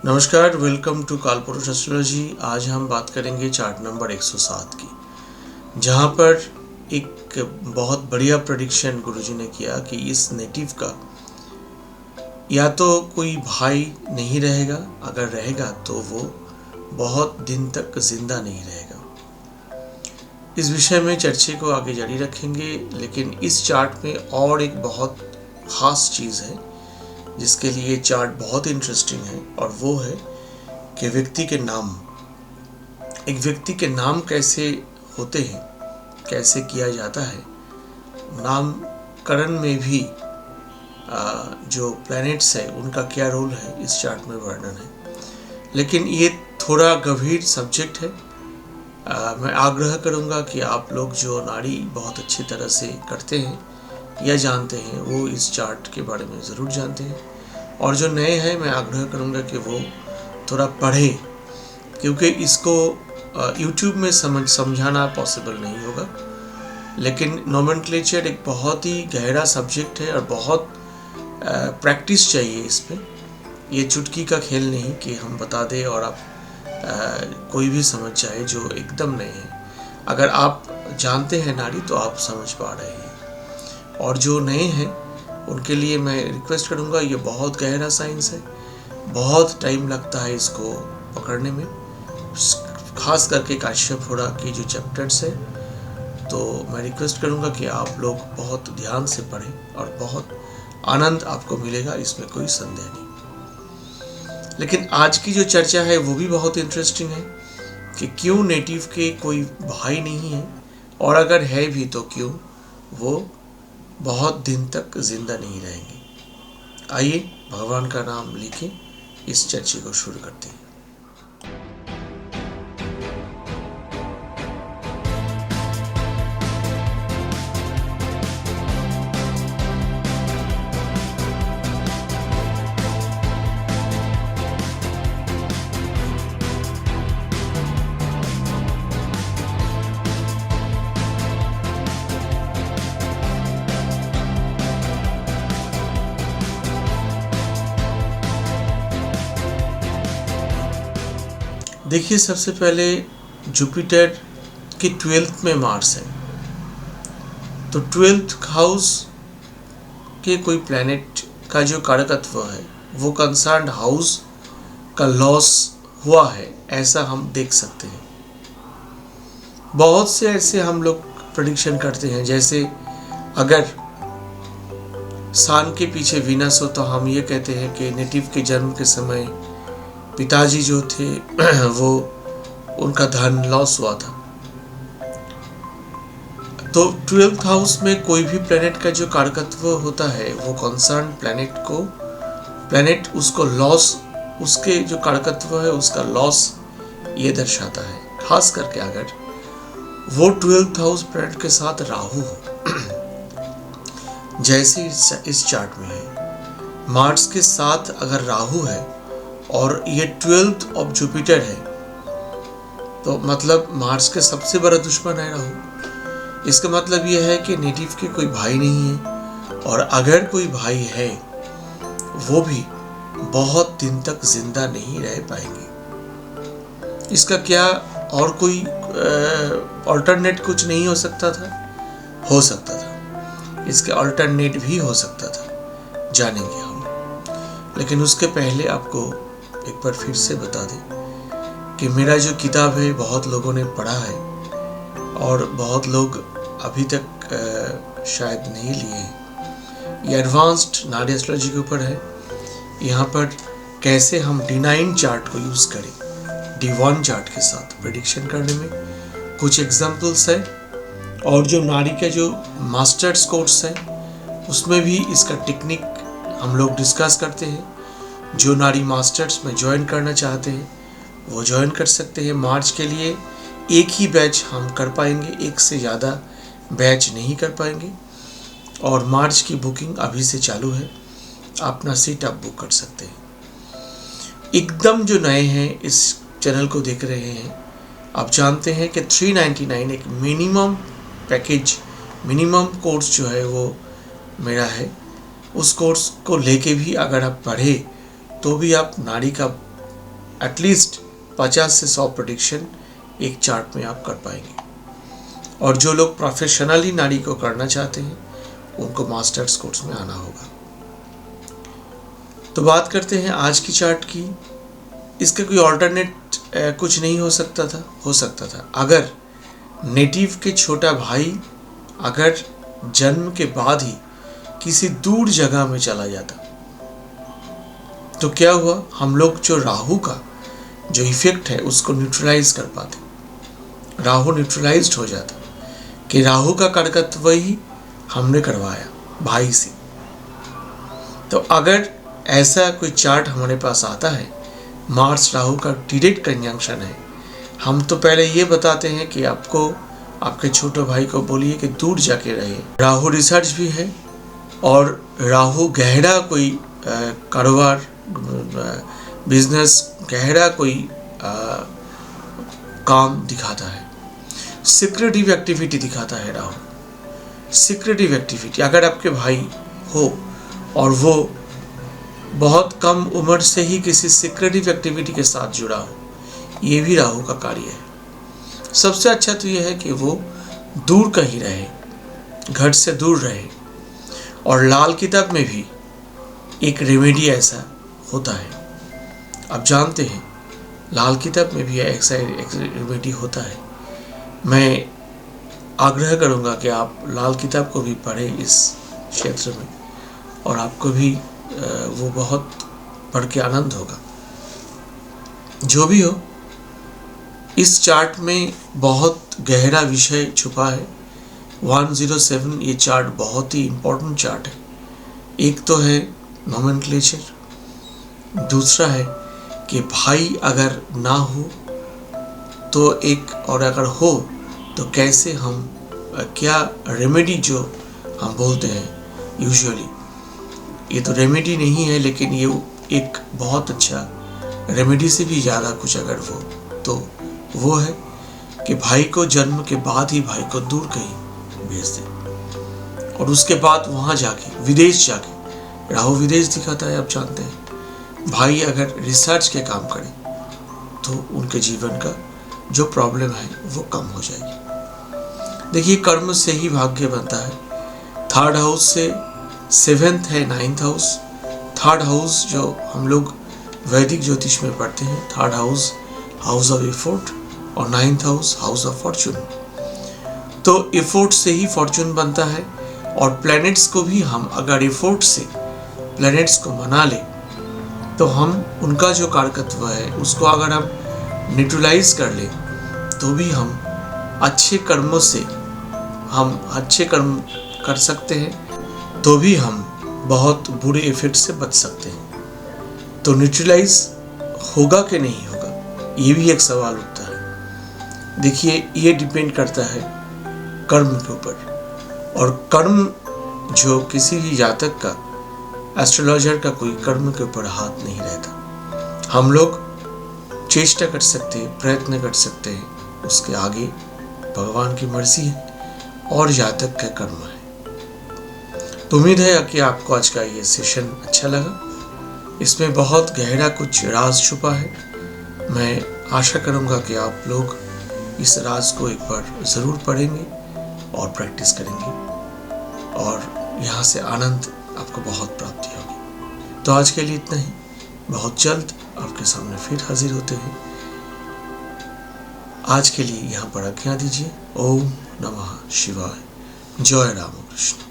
नमस्कार, welcome to कालपुरुष astrology. आज हम बात करेंगे चार्ट नंबर 107 की, जहाँ पर एक बहुत बढ़िया प्रेडिक्शन गुरुजी ने किया कि इस नेटिव का या तो कोई भाई नहीं रहेगा, अगर रहेगा तो वो बहुत दिन तक जिंदा नहीं रहेगा। इस विषय में चर्चे को आगे जारी रखेंगे, लेकिन इस चार्ट में और एक बहुत खास चीज़ है जिसके लिए चार्ट बहुत इंटरेस्टिंग है, और वो है कि एक व्यक्ति के नाम कैसे होते हैं, कैसे किया जाता है। नामकरण में भी जो प्लैनेट्स है उनका क्या रोल है, इस चार्ट में वर्णन है। लेकिन ये थोड़ा गंभीर सब्जेक्ट है। मैं आग्रह करूँगा कि आप लोग जो नाड़ी बहुत अच्छी तरह से करते हैं या जानते हैं, वो इस चार्ट के बारे में ज़रूर जानते हैं, और जो नए हैं मैं आग्रह करूँगा कि वो थोड़ा पढ़ें, क्योंकि इसको YouTube में समझाना पॉसिबल नहीं होगा। लेकिन नोमेनक्लेचर एक बहुत ही गहरा सब्जेक्ट है और बहुत प्रैक्टिस चाहिए इस पर। ये चुटकी का खेल नहीं कि हम बता दें और आप कोई भी समझ जाए जो एकदम नए हैं। अगर आप जानते हैं नाड़ी तो आप समझ पा रहे हैं, और जो नए हैं उनके लिए मैं रिक्वेस्ट करूंगा, ये बहुत गहरा साइंस है, बहुत टाइम लगता है इसको पकड़ने में, खास करके काश्यपहोरा की जो चैप्टर्स है। तो मैं रिक्वेस्ट करूंगा कि आप लोग बहुत ध्यान से पढ़ें और बहुत आनंद आपको मिलेगा, इसमें कोई संदेह नहीं। लेकिन आज की जो चर्चा है वो भी बहुत इंटरेस्टिंग है कि क्यों नेटिव के कोई भाई नहीं है, और अगर है भी तो क्यों वो बहुत दिन तक जिंदा नहीं रहेंगे। आइए भगवान का नाम लेके इस चर्चा को शुरू करते हैं। देखिए, सबसे पहले जुपिटर की 12th में मार्स है, तो 12th हाउस के कोई प्लैनेट का जो कारकत्व है वो कंसर्न्ड हाउस का लॉस हुआ है, ऐसा हम देख सकते हैं। बहुत से ऐसे हम लोग प्रेडिक्शन करते हैं, जैसे अगर सन के पीछे वीनस हो तो हम ये कहते हैं कि नेटिव के जन्म के समय पिताजी जो थे वो उनका धन लॉस हुआ था। तो 12th हाउस में कोई भी प्लैनेट का जो कारकत्व होता है वो कंसर्न प्लैनेट उसको लॉस, उसके जो कारकत्व है उसका लॉस ये दर्शाता है। खास करके अगर वो 12th हाउस प्लैनेट के साथ राहु हो, जैसे इस चार्ट में है, मार्स के साथ अगर राहु है और ये 12th ऑफ जुपिटर है, तो मतलब मार्स के सबसे बड़ा दुश्मन है राहु। इसका मतलब यह है कि नेटिव के कोई भाई नहीं है, और अगर कोई भाई है वो भी बहुत दिन तक जिंदा नहीं रह पाएंगे। इसका क्या और कोई अल्टरनेट कुछ नहीं हो सकता था? हो सकता था, इसके अल्टरनेट भी हो सकता था, जानेंगे हम। लेकिन उसके पहले आपको एक बार फिर से बता दें कि मेरा जो किताब है बहुत लोगों ने पढ़ा है, और बहुत लोग अभी तक शायद नहीं लिए हैं। ये एडवांस्ड नाड़ी एस्ट्रोलॉजी के ऊपर है। यहाँ पर कैसे हम D9 चार्ट को यूज़ करें D1 चार्ट के साथ प्रेडिक्शन करने में, कुछ एग्जाम्पल्स है, और जो नाड़ी के जो मास्टर्स कोर्स है उसमें भी इसका टेक्निक हम लोग डिस्कस करते हैं। जो नाड़ी मास्टर्स में ज्वाइन करना चाहते हैं वो ज्वाइन कर सकते हैं। मार्च के लिए एक ही बैच हम कर पाएंगे, एक से ज़्यादा बैच नहीं कर पाएंगे, और मार्च की बुकिंग अभी से चालू है, अपना सीट आप बुक कर सकते हैं। एकदम जो नए हैं इस चैनल को देख रहे हैं, आप जानते हैं कि 399 एक मिनिमम पैकेज, मिनिमम कोर्स जो है वो मेरा है। उस कोर्स को लेके भी अगर आप पढ़े तो भी आप नाड़ी का एटलीस्ट 50 से 100 प्रेडिक्शन एक चार्ट में आप कर पाएंगे। और जो लोग प्रोफेशनली नाड़ी को करना चाहते हैं उनको मास्टर्स कोर्स में आना होगा। तो बात करते हैं आज की चार्ट की। इसका कोई ऑल्टरनेट कुछ नहीं हो सकता था अगर नेटिव के छोटा भाई अगर जन्म के बाद ही किसी दूर जगह में चला जाता तो क्या हुआ, हम लोग जो राहु का जो इफेक्ट है उसको न्यूट्रलाइज कर पाते। राहु न्यूट्रलाइज्ड हो जाता कि राहु का कारकत्व ही हमने करवाया भाई से। तो अगर ऐसा कोई चार्ट हमारे पास आता है, मार्स राहु का डायरेक्ट कंजंक्शन है, हम तो पहले ये बताते हैं कि आपको आपके छोटे भाई को बोलिए कि दूर जाके रहे। राहु रिसर्च भी है और राहु गहरा कोई कारोबार बिजनेस गहरा कोई काम दिखाता है, सिक्रेटिव एक्टिविटी दिखाता है राहु। सिक्रेटिव एक्टिविटी अगर आपके भाई हो और वो बहुत कम उम्र से ही किसी सिक्रेटिव एक्टिविटी के साथ जुड़ा हो, ये भी राहु का कार्य है। सबसे अच्छा तो ये है कि वो दूर कहीं रहे, घर से दूर रहे। और लाल किताब में भी एक रेमेडी ऐसा होता है, आप जानते हैं लाल किताब में भी ऐसा रेमेडी होता है। मैं आग्रह करूंगा कि आप लाल किताब को भी पढ़ें इस क्षेत्र में, और आपको भी वो बहुत पढ़ के आनंद होगा। जो भी हो, इस चार्ट में बहुत गहरा विषय छुपा है। 107 ये चार्ट बहुत ही इम्पोर्टेंट चार्ट है। एक तो है नोमेनक्लेचर, दूसरा है कि भाई अगर ना हो तो एक, और अगर हो तो कैसे हम क्या रेमेडी जो हम बोलते हैं यूजुअली, ये तो रेमेडी नहीं है लेकिन ये एक बहुत अच्छा रेमेडी से भी ज़्यादा कुछ अगर हो तो वो है कि भाई को जन्म के बाद ही भाई को दूर कहीं भेज दे, और उसके बाद वहाँ जाके विदेश जाके, राहु विदेश दिखाता है आप जानते हैं। भाई अगर रिसर्च के काम करे तो उनके जीवन का जो प्रॉब्लम है वो कम हो जाएगी। देखिए, कर्म से ही भाग्य बनता है। 3rd हाउस से 7th है 9th हाउस। 3rd हाउस जो हम लोग वैदिक ज्योतिष में पढ़ते हैं, 3rd house house of effort और 9th house house of Fortune. तो एफोर्ट से ही फॉर्चून बनता है, और प्लैनेट्स को भी हम अगर एफोर्ट से प्लैनेट्स को मना ले तो हम उनका जो कारकत्व है उसको अगर हम न्यूट्रलाइज कर ले तो भी हम अच्छे कर्मों से हम अच्छे कर्म कर सकते हैं, तो भी हम बहुत बुरे इफेक्ट से बच सकते हैं। तो न्यूट्रलाइज होगा कि नहीं होगा, ये भी एक सवाल उठता है। देखिए, ये डिपेंड करता है कर्म के ऊपर, और कर्म जो किसी भी जातक का, एस्ट्रोलॉजर का कोई कर्म के ऊपर हाथ नहीं रहता। हम लोग चेष्टा कर सकते हैं, प्रयत्न कर सकते हैं, उसके आगे भगवान की मर्जी है और जातक का कर्म है। तो उम्मीद है कि आपको आज का ये सेशन अच्छा लगा। इसमें बहुत गहरा कुछ राज छुपा है। मैं आशा करूंगा कि आप लोग इस राज को एक बार ज़रूर पढ़ेंगे और प्रैक्टिस करेंगे, और यहाँ से आनंद आपको बहुत प्राप्ति होगी। तो आज के लिए इतना ही। बहुत जल्द आपके सामने फिर हाजिर होते हैं। आज के लिए यहाँ पर आज्ञा दीजिए। ओम नमः शिवाय। जय राम कृष्ण।